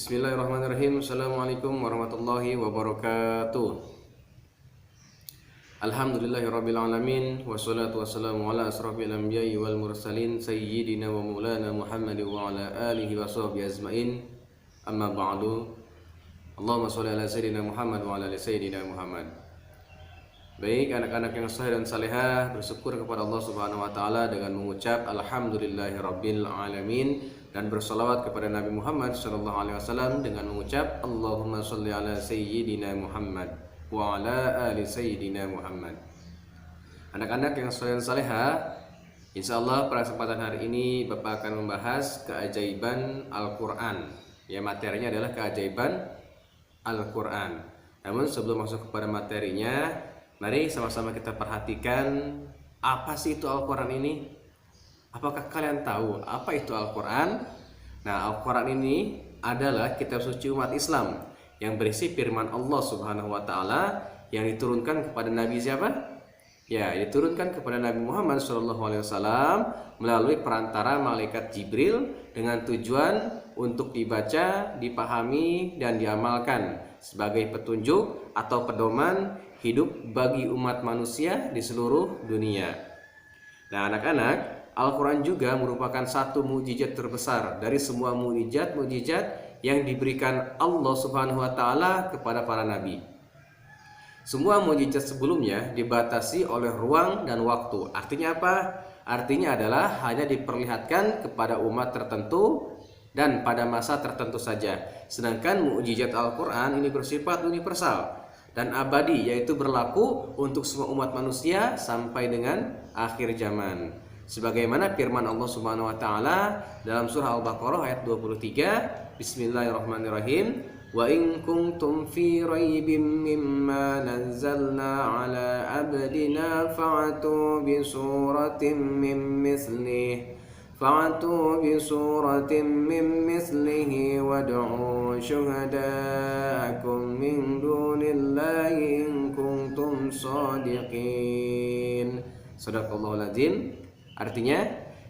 Bismillahirrahmanirrahim. Assalamualaikum warahmatullahi wabarakatuh. Alhamdulillahirabbil alamin wassalatu wassalamu ala asrofil anbiya'i wal mursalin sayyidina wa maulana Muhammad wa ala alihi wa sahbihi ajmain. Amma ba'du. Allahumma shalli ala sayyidina Muhammad wa ala ali sayyidina Muhammad. Baik anak-anak yang saleh dan salehah, bersyukur kepada Allah Subhanahu wa taala dengan mengucap alhamdulillahirabbil alamin dan bersalawat kepada Nabi Muhammad sallallahu alaihi wasallam dengan mengucap Allahumma shalli ala sayyidina Muhammad wa ala ali sayyidina Muhammad. Anak-anak yang saleh dan salehah, insyaallah pada kesempatan hari ini Bapak akan membahas keajaiban Al-Qur'an. Ya, materinya adalah keajaiban Al-Qur'an. Namun sebelum masuk kepada materinya, mari sama-sama kita perhatikan apa sih itu Al-Quran ini. Apakah kalian tahu apa itu Al-Quran? Nah, Al-Quran ini adalah kitab suci umat Islam yang berisi firman Allah Subhanahu wa taala yang diturunkan kepada Nabi siapa? Ya, diturunkan kepada Nabi Muhammad SAW melalui perantara malaikat Jibril dengan tujuan untuk dibaca, dipahami, dan diamalkan sebagai petunjuk atau pedoman hidup bagi umat manusia di seluruh dunia. Nah, anak-anak, Al-Quran juga merupakan satu mukjizat terbesar dari semua mukjizat yang diberikan Allah Subhanahu wa taala kepada para nabi. Semua mukjizat sebelumnya dibatasi oleh ruang dan waktu. Artinya apa? Artinya adalah hanya diperlihatkan kepada umat tertentu dan pada masa tertentu saja. Sedangkan mukjizat Al-Quran ini bersifat universal dan abadi, yaitu berlaku untuk semua umat manusia sampai dengan akhir zaman. Sebagaimana firman Allah Subhanahu wa taala dalam surah Al-Baqarah ayat 23, Bismillahirrahmanirrahim. Wa in kuntum fi raibim mimma nazzalna ala abdina fa'atu bi suratin min mislihi wad'u syuhada'akum min dunillahi in kuntum shadiqin. Shadaqallahul azim. Artinya,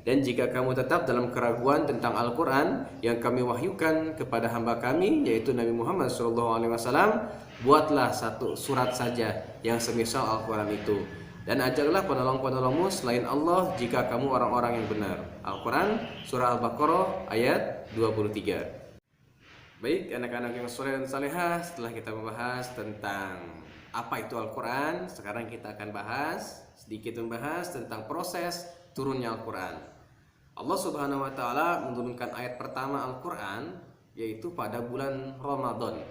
dan jika kamu tetap dalam keraguan tentang Al-Quran yang kami wahyukan kepada hamba kami, yaitu Nabi Muhammad SAW, buatlah satu surat saja yang semisal Al-Quran itu, dan ajarlah penolong-penolongmu selain Allah jika kamu orang-orang yang benar. Al-Quran surah Al-Baqarah ayat 23. Baik anak-anak yang saleh dan salehah, setelah kita membahas tentang apa itu Al-Quran, sekarang kita akan sedikit membahas tentang proses turunnya Al-Quran. Allah Subhanahu wa taala menurunkan ayat pertama Al-Quran yaitu pada bulan Ramadan.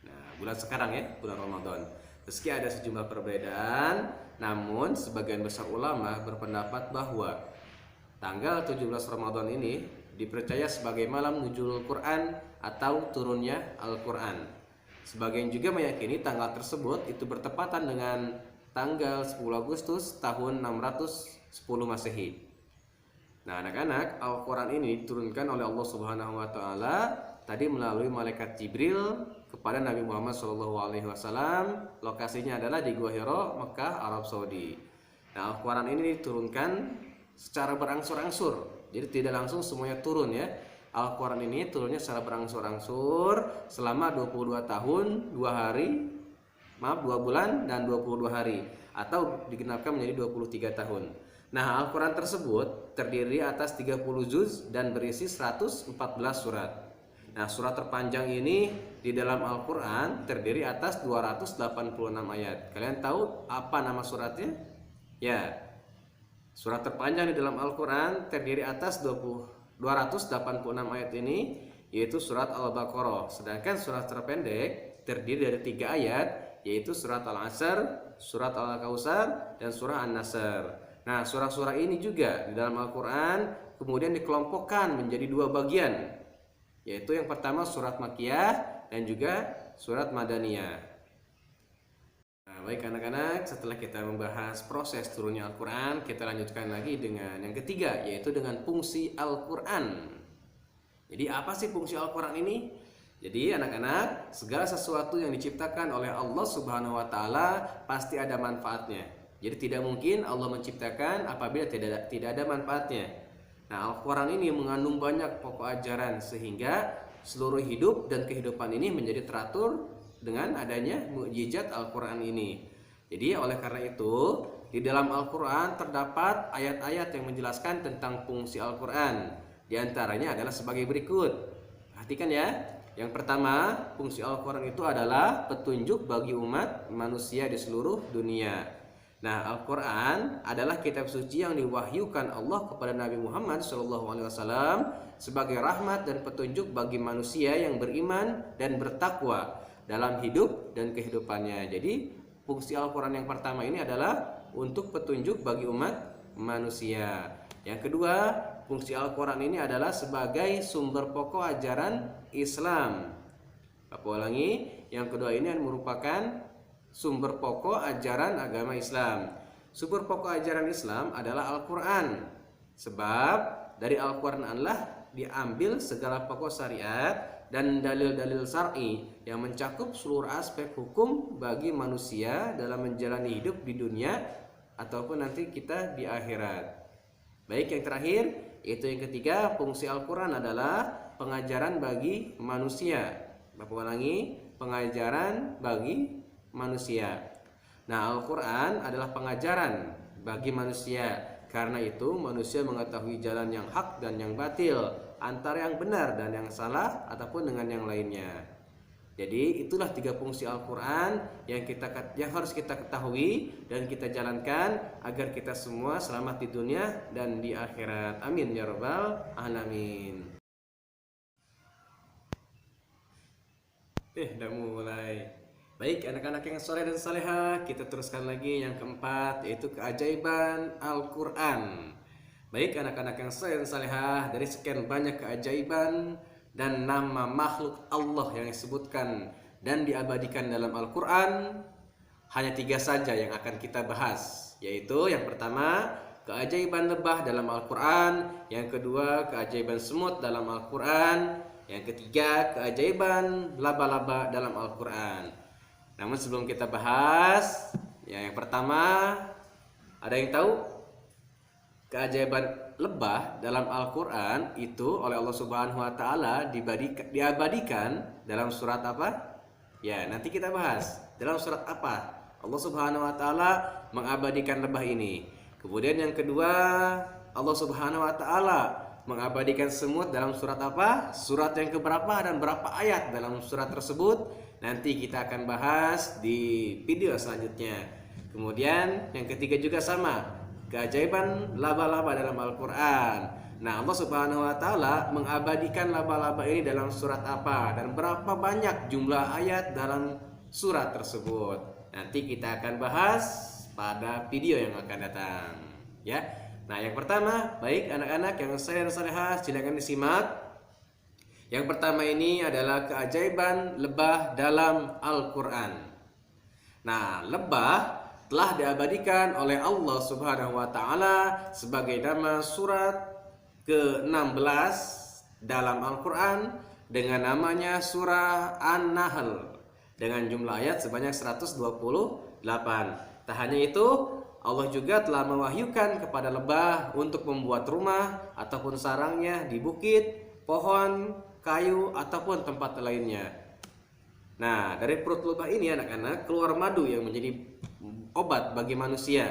Nah, bulan sekarang ya, bulan Ramadan. Meski ada sejumlah perbedaan, namun sebagian besar ulama berpendapat bahwa tanggal 17 Ramadan ini dipercaya sebagai malam nuzulul Quran atau turunnya Al-Quran. Sebagian juga meyakini tanggal tersebut itu bertepatan dengan tanggal 10 Agustus tahun 610 Masehi. Nah, anak-anak, Al-Quran ini diturunkan oleh Allah Subhanahu wa taala tadi melalui malaikat Jibril kepada Nabi Muhammad SAW. Lokasinya adalah di Gua Hira, Mekah, Arab Saudi. Nah, Al-Quran ini diturunkan secara berangsur-angsur. Jadi tidak langsung semuanya turun ya. Al-Quran ini turunnya secara berangsur-angsur selama 22 tahun, 2 bulan dan 22 hari, atau digenapkan menjadi 23 tahun. Nah, Al-Quran tersebut terdiri atas 30 juz dan berisi 114 surat. Nah, surat terpanjang ini di dalam Al-Quran terdiri atas 286 ayat. Kalian tahu apa nama suratnya? Ya, surat terpanjang di dalam Al-Quran terdiri atas 286 ayat ini, yaitu surat Al-Baqarah. Sedangkan surat terpendek terdiri dari 3 ayat, yaitu surat Al-Asr, surat Al-Kautsar, dan surah An-Nasr. Nah, surah-surah ini juga di dalam Al-Quran kemudian dikelompokkan menjadi 2 bagian, yaitu yang pertama surat Makkiyah dan juga surat Madaniyah. Nah, baik anak-anak, setelah kita membahas proses turunnya Al-Quran, kita lanjutkan lagi dengan yang ketiga, yaitu dengan fungsi Al-Quran. Jadi apa sih fungsi Al-Quran ini? Jadi anak-anak, segala sesuatu yang diciptakan oleh Allah Subhanahu wa taala pasti ada manfaatnya. Jadi tidak mungkin Allah menciptakan apabila tidak ada manfaatnya. Nah, Al-Quran ini mengandung banyak pokok ajaran sehingga seluruh hidup dan kehidupan ini menjadi teratur dengan adanya mukjizat Al-Quran ini. Jadi oleh karena itu, di dalam Al-Quran terdapat ayat-ayat yang menjelaskan tentang fungsi Al-Quran. Di antaranya adalah sebagai berikut. Perhatikan ya. Yang pertama, fungsi Al-Quran itu adalah petunjuk bagi umat manusia di seluruh dunia. Nah, Al-Quran adalah kitab suci yang diwahyukan Allah kepada Nabi Muhammad SAW sebagai rahmat dan petunjuk bagi manusia yang beriman dan bertakwa dalam hidup dan kehidupannya. Jadi, fungsi Al-Quran yang pertama ini adalah untuk petunjuk bagi umat manusia. Yang kedua, fungsi Al-Quran ini adalah sebagai sumber pokok ajaran Islam. Aku ulangi, yang kedua ini merupakan sumber pokok ajaran agama Islam. Sumber pokok ajaran Islam adalah Al-Quran. Sebab dari Al-Quran adalah diambil segala pokok syariat dan dalil-dalil syar'i yang mencakup seluruh aspek hukum bagi manusia dalam menjalani hidup di dunia ataupun nanti kita di akhirat. Baik, yang terakhir yaitu yang ketiga, fungsi Al-Quran adalah pengajaran bagi manusia. Bapak ulangi, pengajaran bagi manusia. Nah, Al-Quran adalah pengajaran bagi manusia. Karena itu manusia mengetahui jalan yang hak dan yang batil, antara yang benar dan yang salah ataupun dengan yang lainnya. Jadi itulah tiga fungsi Al-Quran yang harus kita ketahui dan kita jalankan agar kita semua selamat di dunia dan di akhirat. Amin ya rabbal alamin. Udah mulai. Baik anak-anak yang soleh dan salehah, kita teruskan lagi yang keempat, yaitu keajaiban Al-Quran. Baik anak-anak yang soleh dan salehah, dari sekian banyak keajaiban dan nama makhluk Allah yang disebutkan dan diabadikan dalam Al-Quran, hanya 3 saja yang akan kita bahas, yaitu yang pertama keajaiban lebah dalam Al-Quran, yang kedua keajaiban semut dalam Al-Quran, yang ketiga keajaiban laba-laba dalam Al-Quran. Namun sebelum kita bahas, yang pertama, ada yang tahu keajaiban lebah dalam Al-Quran itu oleh Allah Subhanahu wa Ta'ala diabadikan dalam surat apa? Ya, nanti kita bahas. Dalam surat apa Allah Subhanahu wa Ta'ala mengabadikan lebah ini? Kemudian yang kedua, Allah Subhanahu wa Ta'ala mengabadikan semut dalam surat apa? Surat yang keberapa dan berapa ayat dalam surat tersebut? Nanti kita akan bahas di video selanjutnya. Kemudian yang ketiga juga sama, keajaiban laba-laba dalam Al-Quran. Nah, Allah Subhanahu wa Ta'ala mengabadikan laba-laba ini dalam surat apa dan berapa banyak jumlah ayat dalam surat tersebut. Nanti kita akan bahas pada video yang akan datang, ya. Nah, yang pertama, baik anak-anak yang saleh dan salehah, silakan disimak. Yang pertama ini adalah keajaiban lebah dalam Al-Quran. Nah, lebah telah diabadikan oleh Allah Subhanahu wa Ta'ala sebagai nama surat ke-16 dalam Al-Quran dengan namanya surah An-Nahl dengan jumlah ayat sebanyak 128. Tak hanya itu, Allah juga telah mewahyukan kepada lebah untuk membuat rumah ataupun sarangnya di bukit, pohon, kayu ataupun tempat lainnya. Nah, dari perut lebah ini anak-anak keluar madu yang menjadi obat bagi manusia.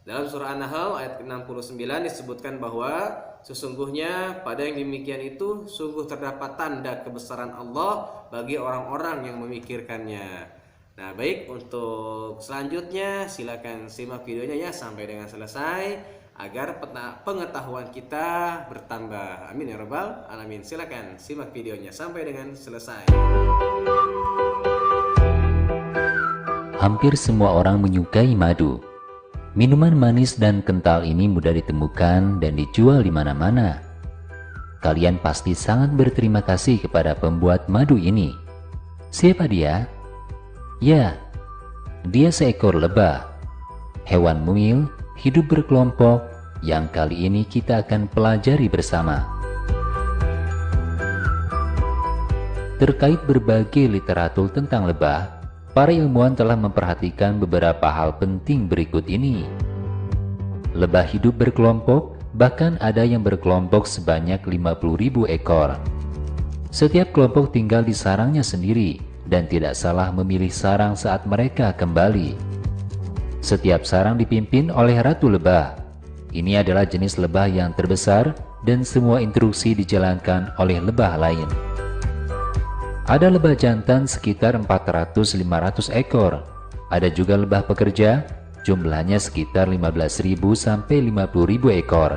Dalam surah An-Nahl ayat 69 disebutkan bahwa sesungguhnya pada yang demikian itu sungguh terdapat tanda kebesaran Allah bagi orang-orang yang memikirkannya. Nah, baik, untuk selanjutnya silakan simak videonya ya sampai dengan selesai agar pengetahuan kita bertambah. Amin ya rabbal alamin. Silakan simak videonya sampai dengan selesai. Hampir semua orang menyukai madu. Minuman manis dan kental ini mudah ditemukan dan dijual di mana-mana. Kalian pasti sangat berterima kasih kepada pembuat madu ini. Siapa dia? Ya, dia seekor lebah. Hewan mungil hidup berkelompok yang kali ini kita akan pelajari bersama. Terkait berbagai literatur tentang lebah, para ilmuwan telah memperhatikan beberapa hal penting berikut ini. Lebah hidup berkelompok, bahkan ada yang berkelompok sebanyak 50.000 ekor. Setiap kelompok tinggal di sarangnya sendiri dan tidak salah memilih sarang saat mereka kembali. Setiap sarang dipimpin oleh Ratu Lebah. Ini adalah jenis lebah yang terbesar dan semua instruksi dijalankan oleh lebah lain. Ada lebah jantan sekitar 400-500 ekor. Ada juga lebah pekerja, jumlahnya sekitar 15.000 sampai 50.000 ekor.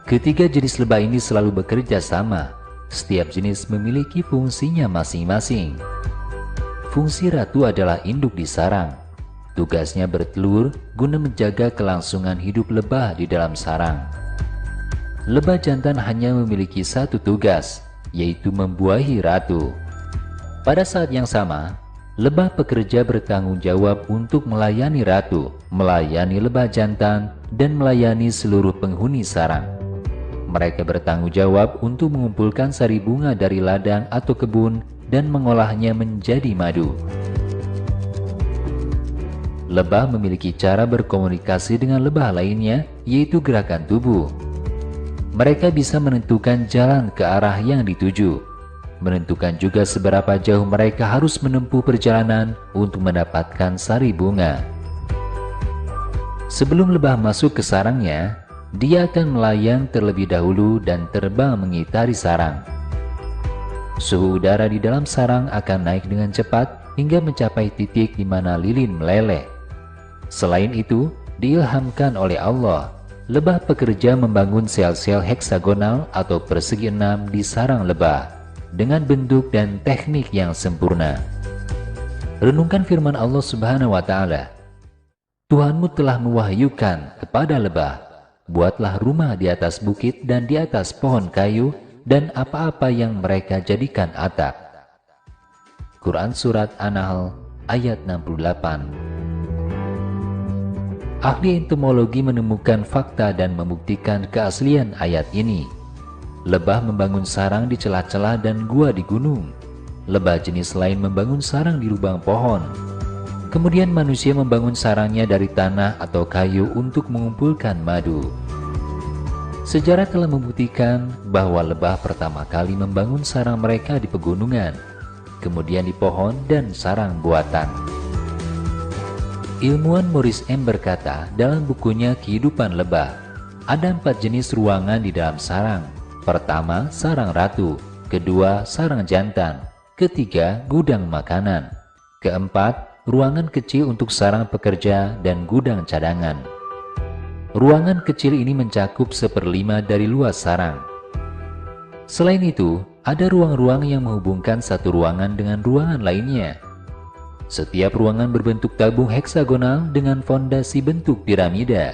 Ketiga jenis lebah ini selalu bekerja sama. Setiap jenis memiliki fungsinya masing-masing. Fungsi ratu adalah induk di sarang. Tugasnya bertelur guna menjaga kelangsungan hidup lebah di dalam sarang. Lebah jantan hanya memiliki satu tugas, yaitu membuahi ratu. Pada saat yang sama, lebah pekerja bertanggung jawab untuk melayani ratu, melayani lebah jantan, dan melayani seluruh penghuni sarang. Mereka bertanggung jawab untuk mengumpulkan sari bunga dari ladang atau kebun dan mengolahnya menjadi madu. Lebah memiliki cara berkomunikasi dengan lebah lainnya, yaitu gerakan tubuh. Mereka bisa menentukan jalan ke arah yang dituju, menentukan juga seberapa jauh mereka harus menempuh perjalanan untuk mendapatkan sari bunga. Sebelum lebah masuk ke sarangnya, dia akan melayang terlebih dahulu dan terbang mengitari sarang. Suhu udara di dalam sarang akan naik dengan cepat hingga mencapai titik di mana lilin meleleh. Selain itu, diilhamkan oleh Allah, lebah pekerja membangun sel-sel heksagonal atau persegi 6 di sarang lebah dengan bentuk dan teknik yang sempurna. Renungkan firman Allah Subhanahu wa Ta'ala. Tuhanmu telah mewahyukan kepada lebah, buatlah rumah di atas bukit dan di atas pohon kayu dan apa-apa yang mereka jadikan atap. Quran Surat An-Nahl ayat 68. Ahli entomologi menemukan fakta dan membuktikan keaslian ayat ini. Lebah membangun sarang di celah-celah dan gua di gunung. Lebah jenis lain membangun sarang di lubang pohon. Kemudian manusia membangun sarangnya dari tanah atau kayu untuk mengumpulkan madu. Sejarah telah membuktikan bahwa lebah pertama kali membangun sarang mereka di pegunungan, kemudian di pohon dan sarang buatan. Ilmuwan Maurice M. berkata dalam bukunya Kehidupan Lebah, ada 4 jenis ruangan di dalam sarang. Pertama, sarang ratu. Kedua, sarang jantan. Ketiga, gudang makanan. Keempat, ruangan kecil untuk sarang pekerja dan gudang cadangan. Ruangan kecil ini mencakup 1/5 dari luas sarang. Selain itu, ada ruang-ruang yang menghubungkan satu ruangan dengan ruangan lainnya. Setiap ruangan berbentuk tabung heksagonal dengan fondasi bentuk piramida.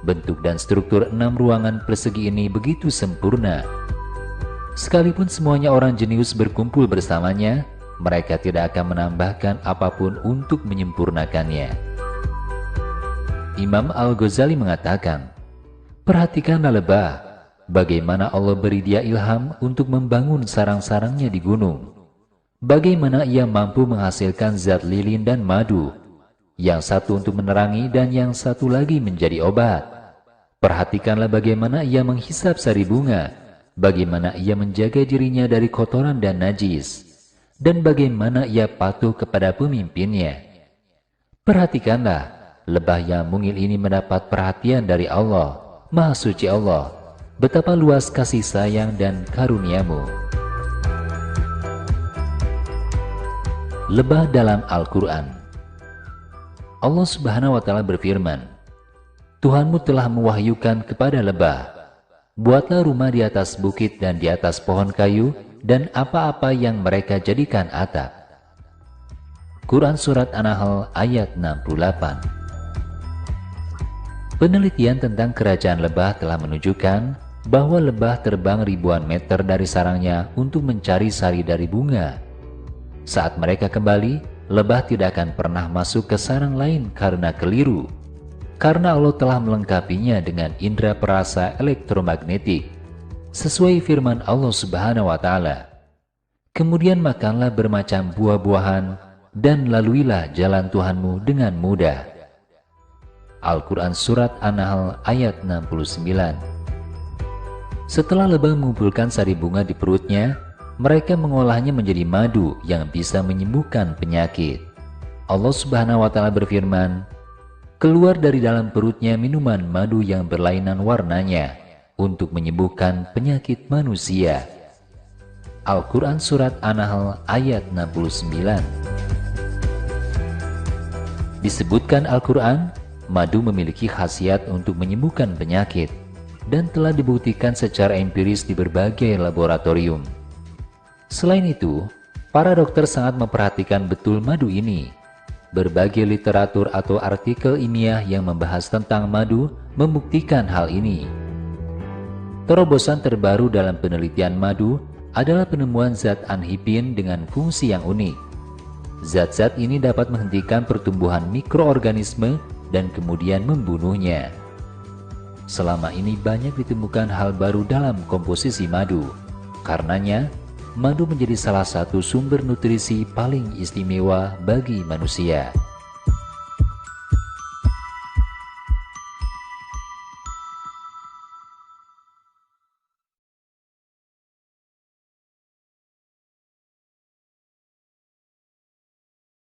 Bentuk dan struktur 6 ruangan persegi ini begitu sempurna. Sekalipun semuanya orang jenius berkumpul bersamanya, mereka tidak akan menambahkan apapun untuk menyempurnakannya. Imam Al-Ghazali mengatakan, perhatikanlah lebah, bagaimana Allah beri dia ilham untuk membangun sarang-sarangnya di gunung. Bagaimana ia mampu menghasilkan zat lilin dan madu, yang satu untuk menerangi dan yang satu lagi menjadi obat. Perhatikanlah bagaimana ia menghisap sari bunga, bagaimana ia menjaga dirinya dari kotoran dan najis, dan bagaimana ia patuh kepada pemimpinnya. Perhatikanlah, lebah yang mungil ini mendapat perhatian dari Allah, Maha Suci Allah. Betapa luas kasih sayang dan karunia-Mu. Lebah dalam Al-Quran. Allah Subhanahu wa Ta'ala berfirman, Tuhanmu telah mewahyukan kepada lebah, buatlah rumah di atas bukit dan di atas pohon kayu dan apa-apa yang mereka jadikan atap. Quran Surat An-Nahl ayat 68. Penelitian tentang kerajaan lebah telah menunjukkan bahwa lebah terbang ribuan meter dari sarangnya untuk mencari sari dari bunga. Saat mereka kembali, lebah tidak akan pernah masuk ke sarang lain karena keliru, karena Allah telah melengkapinya dengan indera perasa elektromagnetik, sesuai firman Allah Subhanahu wa Ta'ala. Kemudian makanlah bermacam buah-buahan dan laluilah jalan Tuhanmu dengan mudah. Al-Quran Surat An-Nahl ayat 69. Setelah lebah mengumpulkan sari bunga di perutnya, mereka mengolahnya menjadi madu yang bisa menyembuhkan penyakit. Allah Subhanahu wa Ta'ala berfirman, "Keluar dari dalam perutnya minuman madu yang berlainan warnanya untuk menyembuhkan penyakit manusia." Al-Quran Surat An-Nahl ayat 69. Disebutkan Al-Quran, madu memiliki khasiat untuk menyembuhkan penyakit dan telah dibuktikan secara empiris di berbagai laboratorium. Selain itu, para dokter sangat memperhatikan betul madu ini. Berbagai literatur atau artikel ilmiah yang membahas tentang madu membuktikan hal ini. Terobosan terbaru dalam penelitian madu adalah penemuan zat anhipin dengan fungsi yang unik. Zat-zat ini dapat menghentikan pertumbuhan mikroorganisme dan kemudian membunuhnya. Selama ini banyak ditemukan hal baru dalam komposisi madu. Karenanya, madu menjadi salah satu sumber nutrisi paling istimewa bagi manusia.